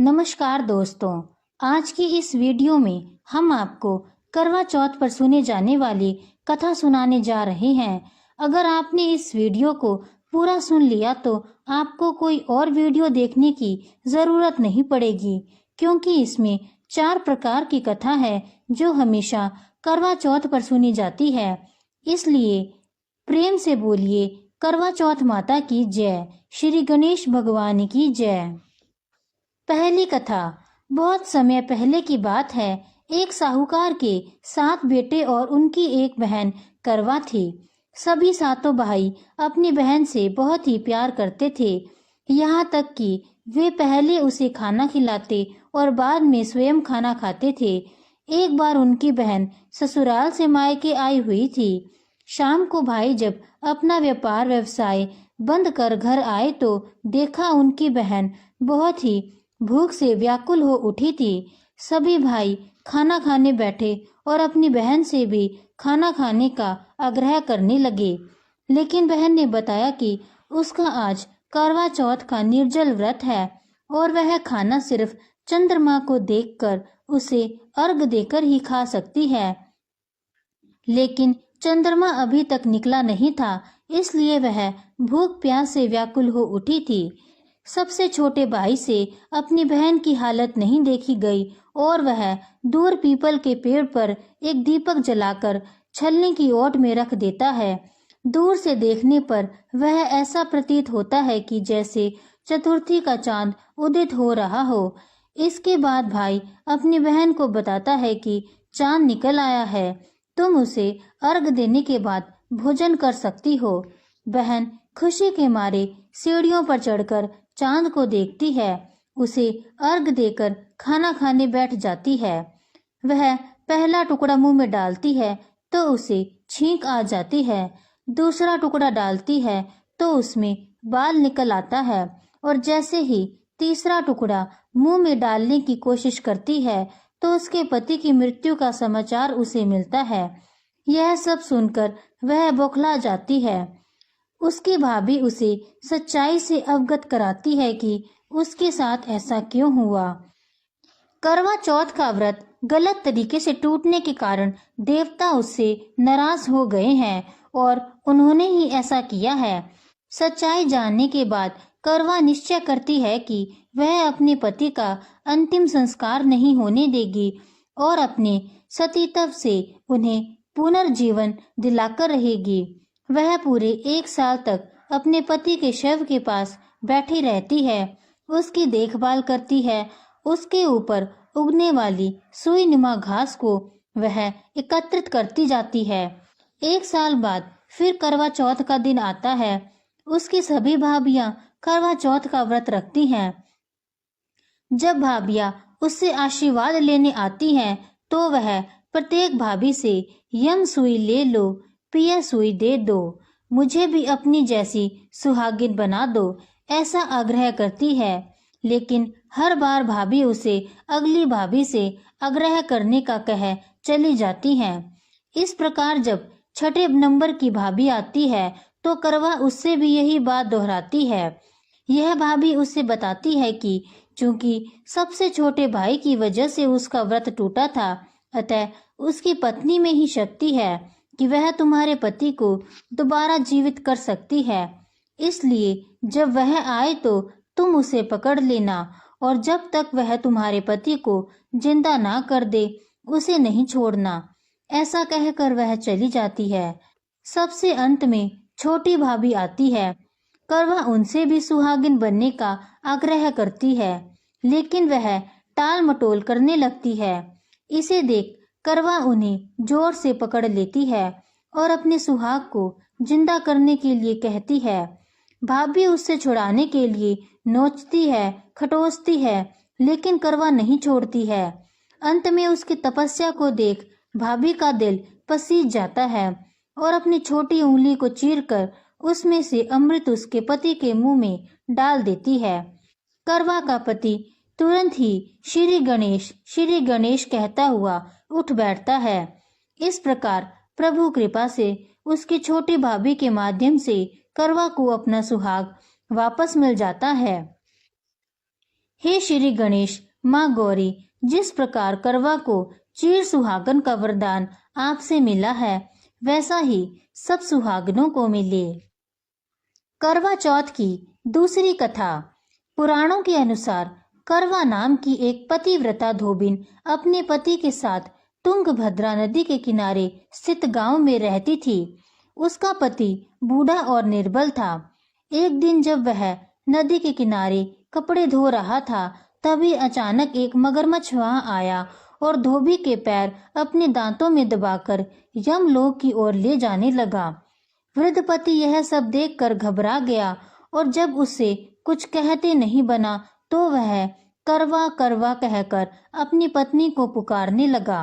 नमस्कार दोस्तों, आज की इस वीडियो में हम आपको करवा चौथ पर सुने जाने वाली कथा सुनाने जा रहे हैं। अगर आपने इस वीडियो को पूरा सुन लिया तो आपको कोई और वीडियो देखने की ज़रूरत नहीं पड़ेगी, क्योंकि इसमें 4 प्रकार की कथा है जो हमेशा करवा चौथ पर सुनी जाती है। इसलिए प्रेम से बोलिए करवा चौथ माता की जय, श्री गणेश भगवान की जय। पहली कथा। बहुत समय पहले की बात है। एक साहूकार के 7 बेटे और उनकी एक बहन करवा थी। सभी सातों भाई अपनी बहन से बहुत ही प्यार करते थे, यहाँ तक कि वे पहले उसे खाना खिलाते और बाद में स्वयं खाना खाते थे। एक बार उनकी बहन ससुराल से मायके आई हुई थी। शाम को भाई जब अपना व्यापार व्यवसाय बंद कर घर आए तो देखा उनकी बहन बहुत ही भूख से व्याकुल हो उठी थी। सभी भाई खाना खाने बैठे और अपनी बहन से भी खाना खाने का आग्रह करने लगे, लेकिन बहन ने बताया कि उसका आज करवा चौथ का निर्जल व्रत है और वह खाना सिर्फ चंद्रमा को देखकर उसे अर्घ देकर ही खा सकती है। लेकिन चंद्रमा अभी तक निकला नहीं था, इसलिए वह भूख प्यास से व्याकुल हो उठी थी। सबसे छोटे भाई से अपनी बहन की हालत नहीं देखी गई और वह दूर पीपल के पेड़ पर एक दीपक जलाकर छलनी की ओट में रख देता है। दूर से देखने पर वह ऐसा प्रतीत होता है कि जैसे चतुर्थी का चांद उदित हो रहा हो। इसके बाद भाई अपनी बहन को बताता है कि चांद निकल आया है, तुम उसे अर्घ देने के बाद भोजन कर सकती हो। बहन खुशी के मारे सीढ़ियों पर चढ़कर चांद को देखती है, उसे अर्घ देकर खाना खाने बैठ जाती है। वह पहला टुकड़ा मुंह में डालती है तो उसे छींक आ जाती है, दूसरा टुकड़ा डालती है तो उसमें बाल निकल आता है और जैसे ही तीसरा टुकड़ा मुंह में डालने की कोशिश करती है तो उसके पति की मृत्यु का समाचार उसे मिलता है। यह सब सुनकर वह बौखला जाती है। उसकी भाभी उसे सच्चाई से अवगत कराती है कि उसके साथ ऐसा क्यों हुआ। करवा चौथ का व्रत गलत तरीके से टूटने के कारण देवता उससे नाराज हो गए हैं और उन्होंने ही ऐसा किया है। सच्चाई जानने के बाद करवा निश्चय करती है कि वह अपने पति का अंतिम संस्कार नहीं होने देगी और अपने सतीत्व से उन्हें पुनर्जीवन दिलाकर रहेगी। वह पूरे 1 साल तक अपने पति के शव के पास बैठी रहती है, उसकी देखभाल करती है। उसके ऊपर उगने वाली सुई नुमा घास को वह एकत्रित करती जाती है। 1 साल बाद फिर करवा चौथ का दिन आता है। उसकी सभी भाभियां करवा चौथ का व्रत रखती हैं। जब भाभियां उससे आशीर्वाद लेने आती हैं तो वह प्रत्येक भाभी से यम सुई ले लो, पिया सुई दे दो, मुझे भी अपनी जैसी सुहागिन बना दो, ऐसा आग्रह करती है। लेकिन हर बार भाभी उसे अगली भाभी से आग्रह करने का कह चली जाती हैं। इस प्रकार जब छठे नंबर की भाभी आती है तो करवा उससे भी यही बात दोहराती है। यह भाभी उससे बताती है कि चूंकि सबसे छोटे भाई की वजह से उसका व्रत टूटा था, अतः उसकी पत्नी में ही शक्ति है कि वह तुम्हारे पति को दोबारा जीवित कर सकती है। इसलिए जब वह आए तो तुम उसे पकड़ लेना और जब तक वह तुम्हारे पति को जिंदा ना कर दे उसे नहीं छोड़ना। ऐसा कहकर वह चली जाती है। सबसे अंत में छोटी भाभी आती है। करवा उनसे भी सुहागिन बनने का आग्रह करती है, लेकिन वह टाल मटोल करने लगती है। इसे देख करवा उन्हें जोर से पकड़ लेती है और अपने सुहाग को जिंदा करने के लिए कहती है। भाभी उससे छुड़ाने के लिए नोचती है, खटोसती है, लेकिन करवा नहीं छोड़ती है। अंत में उसकी तपस्या को देख भाभी का दिल पसीज जाता है और अपनी छोटी उंगली को चीरकर उसमें से अमृत उसके पति के मुंह में डाल देती है। करवा का पति तुरंत ही श्री गणेश कहता हुआ उठ बैठता है। इस प्रकार प्रभु कृपा से उसकी छोटी भाभी के माध्यम से करवा को अपना सुहाग वापस मिल जाता है। हे श्री गणेश, माँ गौरी, जिस प्रकार करवा को चिर सुहागन का वरदान आपसे मिला है, वैसा ही सब सुहागनों को मिले। करवा चौथ की दूसरी कथा। पुराणों के अनुसार करवा नाम की एक पतिव्रता धोबिन अपने पति के साथ तुंगभद्रा नदी के किनारे स्थित गांव में रहती थी। उसका पति बूढ़ा और निर्बल था। एक दिन जब वह नदी के किनारे कपड़े धो रहा था, तभी अचानक एक मगरमच्छ वहां आया और धोबी के पैर अपने दांतों में दबाकर यमलोक की ओर ले जाने लगा। वृद्ध पति यह सब देखकर घबरा गया और जब उससे कुछ कहते नहीं बना तो वह करवा करवा कहकर अपनी पत्नी को पुकारने लगा।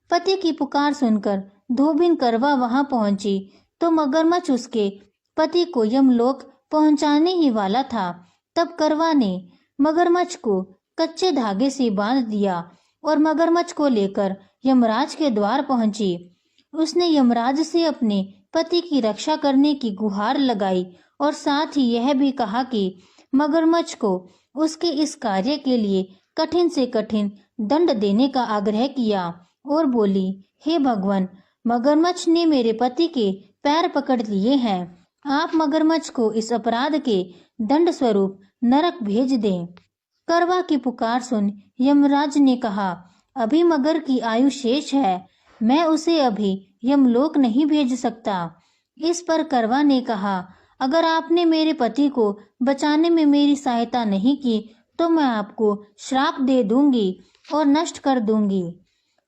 पति की पुकार सुनकर धोबिन करवा वहां पहुंची तो मगरमच्छ उसके पति को यमलोक पहुंचाने ही वाला था। तब करवा ने मगरमच्छ को कच्चे धागे से बांध दिया और मगरमच्छ को लेकर यमराज के द्वार पहुंची। उसने यमराज से अपने पति की रक्षा करने की गुहार लगाई और साथ ही यह भी कहा कि मगरमच्छ को उसके इस कार्य के लिए कठिन से कठिन दंड देने का आग्रह किया और बोली, हे भगवान, मगरमच्छ ने मेरे पति के पैर पकड़ लिए हैं। आप मगरमच्छ को इस अपराध के दंड स्वरूप नरक भेज दें। करवा की पुकार सुन यमराज ने कहा, अभी मगर की आयु शेष है, मैं उसे अभी यमलोक नहीं भेज सकता। इस पर करवा ने कहा, अगर आपने मेरे पति को बचाने में मेरी सहायता नहीं की तो मैं आपको श्राप दे दूंगी और नष्ट कर दूंगी।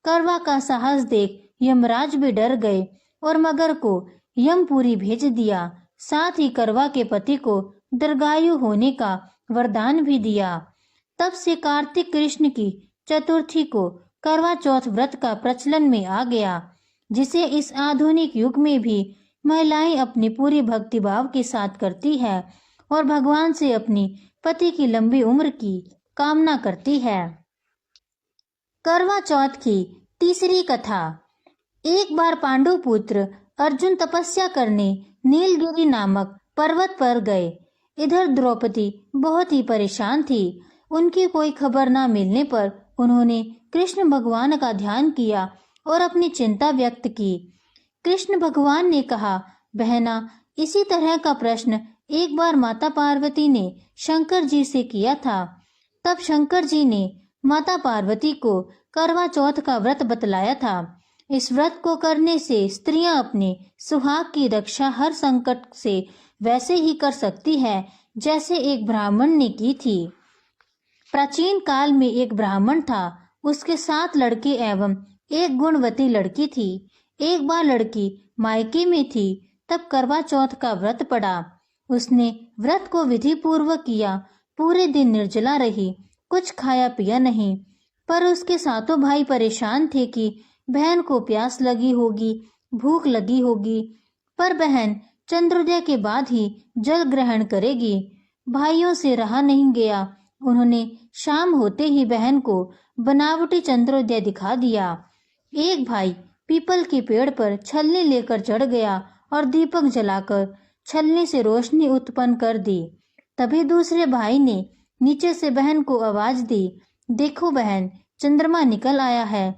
करवा का साहस देख यमराज भी डर गए और मगर को यमपुरी भेज दिया। साथ ही करवा के पति को दीर्घायु होने का वरदान भी दिया। तब से कार्तिक कृष्ण की चतुर्थी को करवा चौथ व्रत का प्रचलन में आ गया, जिसे इस आधुनिक युग में भी महिलाएं अपनी पूरी भक्तिभाव के साथ करती है और भगवान से अपनी पति की लंबी उम्र की कामना करती है। करवा चौथ की तीसरी कथा। एक बार पांडु पुत्र अर्जुन तपस्या करने नीलगिरी नामक पर्वत पर गए। इधर द्रौपदी बहुत ही परेशान थी। उनकी कोई खबर न मिलने पर उन्होंने कृष्ण भगवान का ध्यान किया और अपनी चिंता व्यक्त की। कृष्ण भगवान ने कहा, बहना, इसी तरह का प्रश्न एक बार माता पार्वती ने शंकर जी से किया था। तब शंकर जी ने माता पार्वती को करवा चौथ का व्रत बतलाया था। इस व्रत को करने से स्त्रियां अपने सुहाग की रक्षा हर संकट से वैसे ही कर सकती है जैसे एक ब्राह्मण ने की थी। प्राचीन काल में एक ब्राह्मण था। उसके 7 लड़के एवं एक गुणवती लड़की थी। एक बार लड़की मायके में थी, तब करवा चौथ का व्रत पड़ा। उसने व्रत को विधि पूर्वक किया। पूरे दिन निर्जला रही, कुछ खाया पिया नहीं। पर उसके सातों भाई परेशान थे कि बहन को प्यास लगी होगी, भूख लगी होगी, पर बहन चंद्रोदय के बाद ही जल ग्रहण करेगी। भाइयों से रहा नहीं गया। उन्होंने शाम होते ही बहन को बनावटी चंद्रोदय दिखा दिया। एक भाई पीपल के पेड़ पर छलनी लेकर चढ़ गया और दीपक जलाकर छलनी से रोशनी उत्पन्न कर दी। तभी दूसरे भाई ने नीचे से बहन को आवाज दी, देखो बहन, चंद्रमा निकल आया है,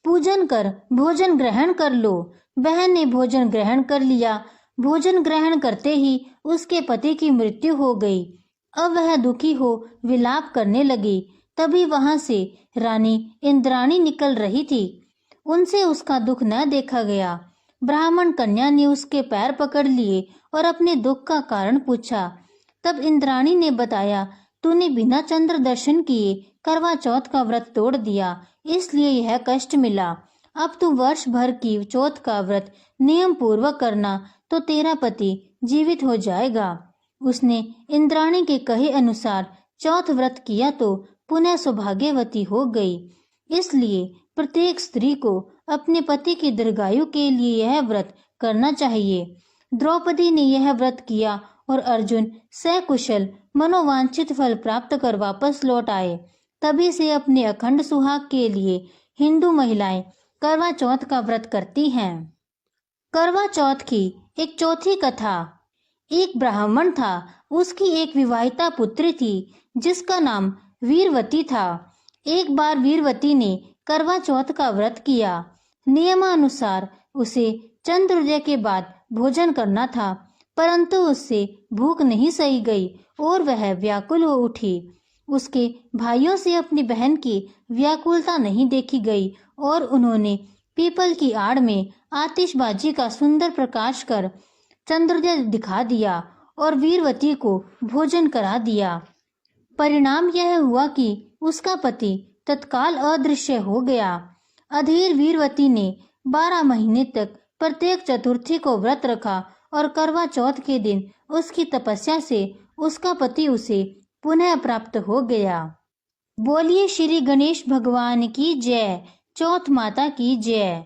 पूजन कर भोजन ग्रहण कर लो। बहन ने भोजन ग्रहण कर लिया। भोजन ग्रहण करते ही उसके पति की मृत्यु हो गई। अब वह दुखी हो विलाप करने लगी। तभी वहां से रानी इंद्राणी निकल रही थी। उनसे उसका दुख न देखा गया। ब्राह्मण कन्या ने उसके पैर पकड़ लिए और अपने दुख का कारण पूछा। तब इंद्राणी ने बताया, तूने बिना चंद्र दर्शन किए करवा चौथ का व्रत तोड़ दिया, इसलिए यह कष्ट मिला। अब तू वर्ष भर की चौथ का व्रत नियम पूर्वक करना तो तेरा पति जीवित हो जाएगा। उसने इंद्राणी के कहे अनुसार चौथ व्रत किया तो पुनः सौभाग्यवती हो गई। इसलिए प्रत्येक स्त्री को अपने पति की दीर्घायु के लिए यह व्रत करना चाहिए। द्रौपदी ने यह व्रत किया और अर्जुन सकुशल मनोवांछित फल प्राप्त कर वापस लौट आए। तभी से अपने अखंड सुहाग के लिए हिंदू महिलाएं करवा चौथ का व्रत करती हैं। करवा चौथ की एक चौथी कथा। एक ब्राह्मण था। उसकी एक विवाहिता पुत्री थी जिसका नाम वीरवती था। एक बार वीरवती ने करवा चौथ का व्रत किया। नियमानुसार उसे चंद्रोदय के बाद भोजन करना था, परंतु उससे भूख नहीं सही गई और वह व्याकुल हो उठी। उसके भाइयों से अपनी बहन की व्याकुलता नहीं देखी गई और उन्होंने पीपल की आड़ में आतिशबाजी का सुंदर प्रकाश कर चंद्रोदय दिखा दिया और वीरवती को भोजन करा दिया। परिणाम यह हुआ कि उसका पति तत्काल अदृश्य हो गया। अधीर वीरवती ने 12 महीने तक प्रत्येक चतुर्थी को व्रत रखा और करवा चौथ के दिन उसकी तपस्या से उसका पति उसे पुनः प्राप्त हो गया। बोलिए श्री गणेश भगवान की जय, चौथ माता की जय,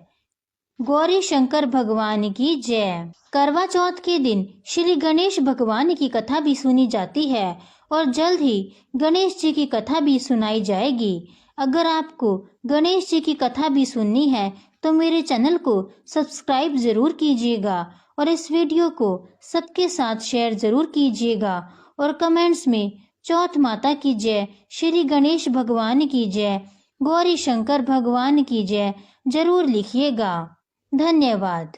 गौरी शंकर भगवान की जय। करवा चौथ के दिन श्री गणेश भगवान की कथा भी सुनी जाती है और जल्द ही गणेश जी की कथा भी सुनाई जाएगी। अगर आपको गणेश जी की कथा भी सुननी है तो मेरे चैनल को सब्सक्राइब जरूर कीजिएगा और इस वीडियो को सबके साथ शेयर जरूर कीजिएगा और कमेंट्स में चौथ माता की जय, श्री गणेश भगवान की जय, गौरी शंकर भगवान की जय जरूर लिखिएगा। धन्यवाद।